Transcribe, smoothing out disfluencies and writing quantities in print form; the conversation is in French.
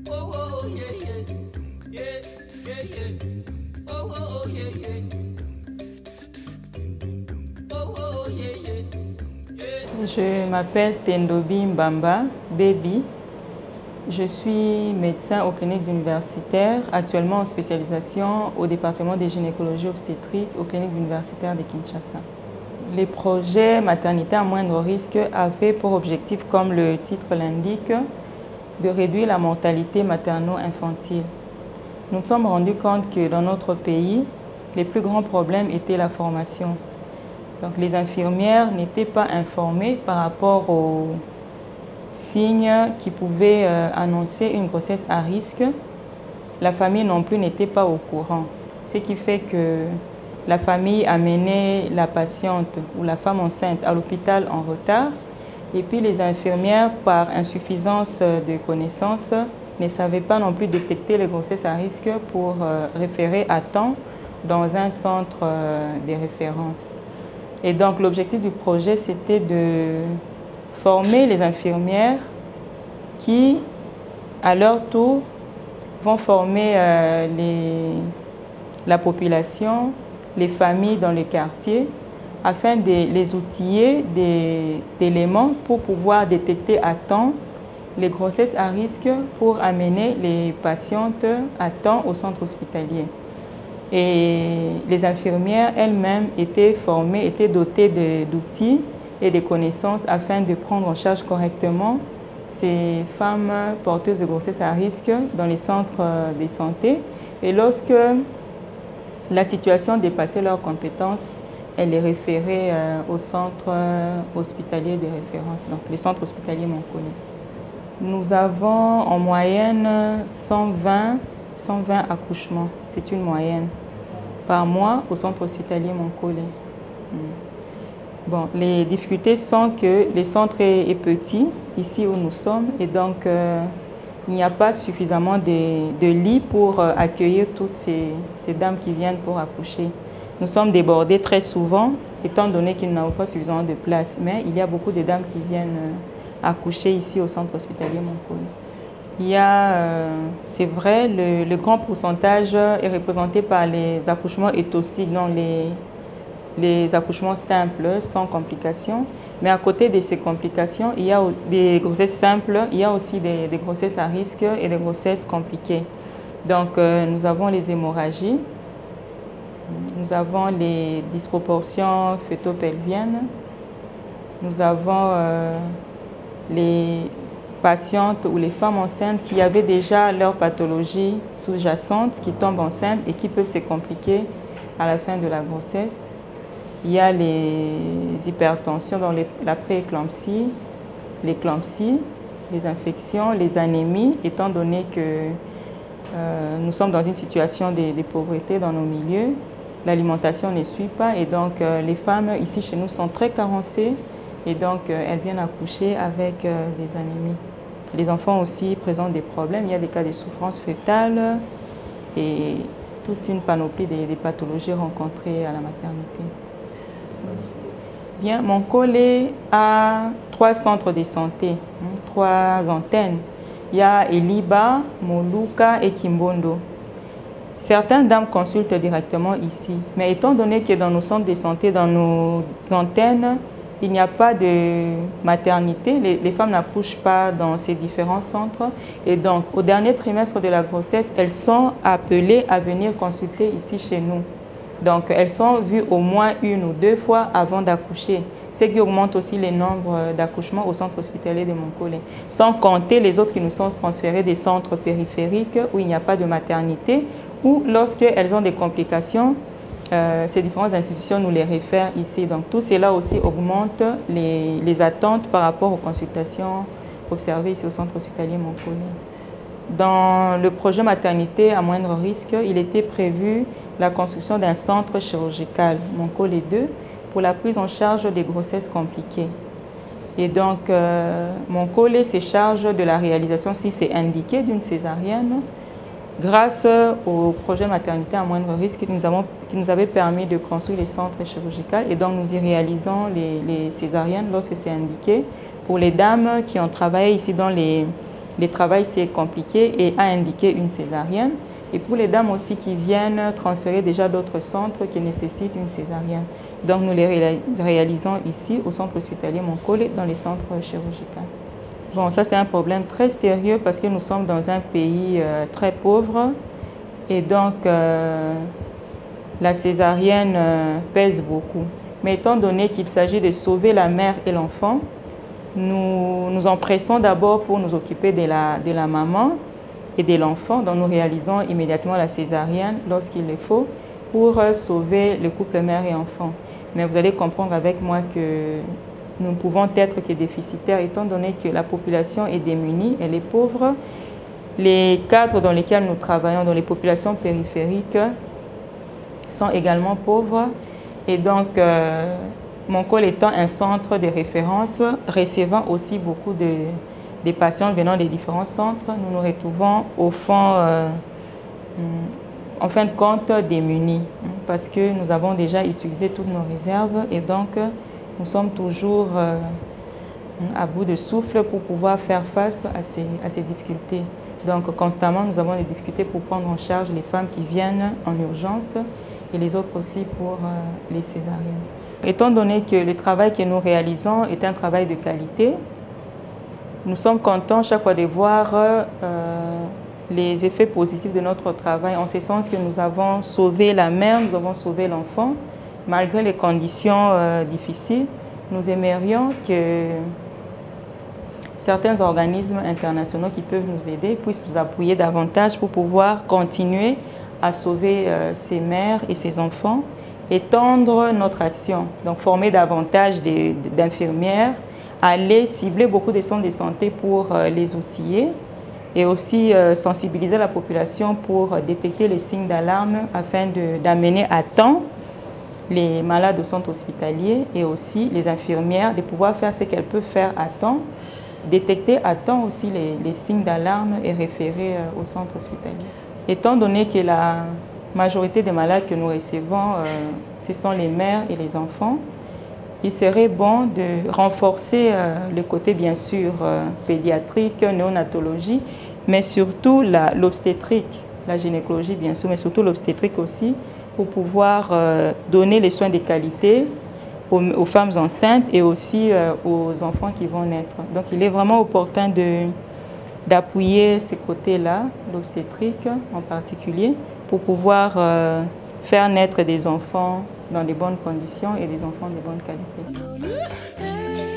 Oh, oh, yeah, yeah. Yeah, yeah, yeah. Oh, oh, oh, yeah, yeah. Oh, oh, yeah, yeah. Je m'appelle Tendobi Mbamba Baby. Je suis médecin aux cliniques universitaires, actuellement en spécialisation au département de gynécologie obstétrique aux cliniques universitaires de Kinshasa. Les projets maternité à moindre risque avaient pour objectif, comme le titre l'indique, de réduire la mortalité materno-infantile. Nous nous sommes rendus compte que dans notre pays, les plus grands problèmes étaient la formation. Donc les infirmières n'étaient pas informées par rapport aux signes qui pouvaient annoncer une grossesse à risque. La famille non plus n'était pas au courant. Ce qui fait que la famille amenait la patiente ou la femme enceinte à l'hôpital en retard. Et puis les infirmières, par insuffisance de connaissances, ne savaient pas non plus détecter les grossesses à risque pour référer à temps dans un centre de référence. Et donc l'objectif du projet, c'était de former les infirmières qui, à leur tour, vont former la population, les familles dans les quartiers, afin de les outiller d'éléments pour pouvoir détecter à temps les grossesses à risque pour amener les patientes à temps au centre hospitalier. Et les infirmières elles-mêmes étaient formées, étaient dotées d'outils et de connaissances afin de prendre en charge correctement ces femmes porteuses de grossesse à risque dans les centres de santé. Et lorsque la situation dépassait leurs compétences, elles les référaient au centre hospitalier de référence, donc le centre hospitalier Monkole. Nous avons en moyenne 120 accouchements, c'est une moyenne, par mois au centre hospitalier Monkole. Bon, les difficultés sont que le centre est petit, ici où nous sommes, et donc il n'y a pas suffisamment de lits pour accueillir toutes ces dames qui viennent pour accoucher. Nous sommes débordés très souvent, étant donné qu'ils n'ont pas suffisamment de place, mais il y a beaucoup de dames qui viennent accoucher ici au centre hospitalier Monkole. Il y a, c'est vrai, le grand pourcentage est représenté par les accouchements éthociques, donc les accouchements simples, sans complications. Mais à côté de ces complications, il y a des grossesses simples, il y a aussi des grossesses à risque et des grossesses compliquées. Donc, nous avons les hémorragies, nous avons les disproportions fœto-pelviennes, nous avons les patientes ou les femmes enceintes qui avaient déjà leur pathologie sous-jacente, qui tombent enceintes et qui peuvent se compliquer à la fin de la grossesse. Il y a les hypertensions, donc la pré-éclampsie, l'éclampsie, les infections, les anémies, étant donné que nous sommes dans une situation de pauvreté dans nos milieux. L'alimentation ne suit pas et donc les femmes ici chez nous sont très carencées et donc elles viennent accoucher avec des anémies. Les enfants aussi présentent des problèmes, il y a des cas de souffrance fœtale et toute une panoplie des pathologies rencontrées à la maternité. Bien, Monkole a 3 centres de santé, 3 antennes. Il y a Eliba, Moluka et Kimbondo. Certaines dames consultent directement ici, mais étant donné que dans nos centres de santé, dans nos antennes, il n'y a pas de maternité, les femmes n'accouchent pas dans ces différents centres. Et donc, au dernier trimestre de la grossesse, elles sont appelées à venir consulter ici chez nous. Donc, elles sont vues au moins 1 ou 2 fois avant d'accoucher, ce qui augmente aussi le nombre d'accouchements au centre hospitalier de Monkole. Sans compter les autres qui nous sont transférés des centres périphériques où il n'y a pas de maternité, ou lorsqu'elles ont des complications, ces différentes institutions nous les réfèrent ici. Donc tout cela aussi augmente les attentes par rapport aux consultations observées ici au centre hospitalier Monkole. Dans le projet maternité à moindre risque, il était prévu la construction d'un centre chirurgical, Monkole 2, pour la prise en charge des grossesses compliquées. Et donc, Monkole se charge de la réalisation, si c'est indiqué, d'une césarienne, grâce au projet maternité à moindre risque qui nous avait permis de construire les centres chirurgicaux. Et donc, nous y réalisons les césariennes lorsque c'est indiqué. Pour les dames qui ont travaillé ici dans les le travail c'est compliqué et a indiqué une césarienne. Et pour les dames aussi qui viennent transférer déjà d'autres centres qui nécessitent une césarienne. Donc nous les réalisons ici au centre hospitalier Moncole dans les centres chirurgicaux. Bon, ça c'est un problème très sérieux parce que nous sommes dans un pays très pauvre et donc la césarienne pèse beaucoup. Mais étant donné qu'il s'agit de sauver la mère et l'enfant, nous nous empressons d'abord pour nous occuper de la maman et de l'enfant. Donc nous réalisons immédiatement la césarienne lorsqu'il le faut pour sauver le couple mère et enfant. Mais vous allez comprendre avec moi que nous ne pouvons être que déficitaires étant donné que la population est démunie, elle est pauvre. Les cadres dans lesquels nous travaillons, dans les populations périphériques, sont également pauvres. Et donc, Moncole étant un centre de référence, recevant aussi beaucoup de patients venant des différents centres, nous nous retrouvons au fond, en fin de compte, démunis, parce que nous avons déjà utilisé toutes nos réserves et donc nous sommes toujours à bout de souffle pour pouvoir faire face à ces difficultés. Donc constamment, nous avons des difficultés pour prendre en charge les femmes qui viennent en urgence et les autres aussi pour les césariennes. Étant donné que le travail que nous réalisons est un travail de qualité, nous sommes contents chaque fois de voir les effets positifs de notre travail, en ce sens que nous avons sauvé la mère, nous avons sauvé l'enfant, malgré les conditions difficiles. Nous aimerions que certains organismes internationaux qui peuvent nous aider puissent nous appuyer davantage pour pouvoir continuer à sauver ces mères et ces enfants, étendre notre action, donc former davantage d'infirmières, aller cibler beaucoup de centres de santé pour les outiller et aussi sensibiliser la population pour détecter les signes d'alarme afin d'amener à temps les malades au centre hospitalier et aussi les infirmières de pouvoir faire ce qu'elles peuvent faire à temps, détecter à temps aussi les signes d'alarme et référer au centre hospitalier. Étant donné que la majorité des malades que nous recevons, ce sont les mères et les enfants, il serait bon de renforcer le côté bien sûr pédiatrique, néonatologie, mais surtout l'obstétrique, la gynécologie bien sûr, mais surtout l'obstétrique aussi, pour pouvoir donner les soins de qualité aux femmes enceintes et aussi aux enfants qui vont naître. Donc il est vraiment opportun d'appuyer ces côtés-là, l'obstétrique en particulier, pour pouvoir faire naître des enfants dans de bonnes conditions et des enfants de bonne qualité.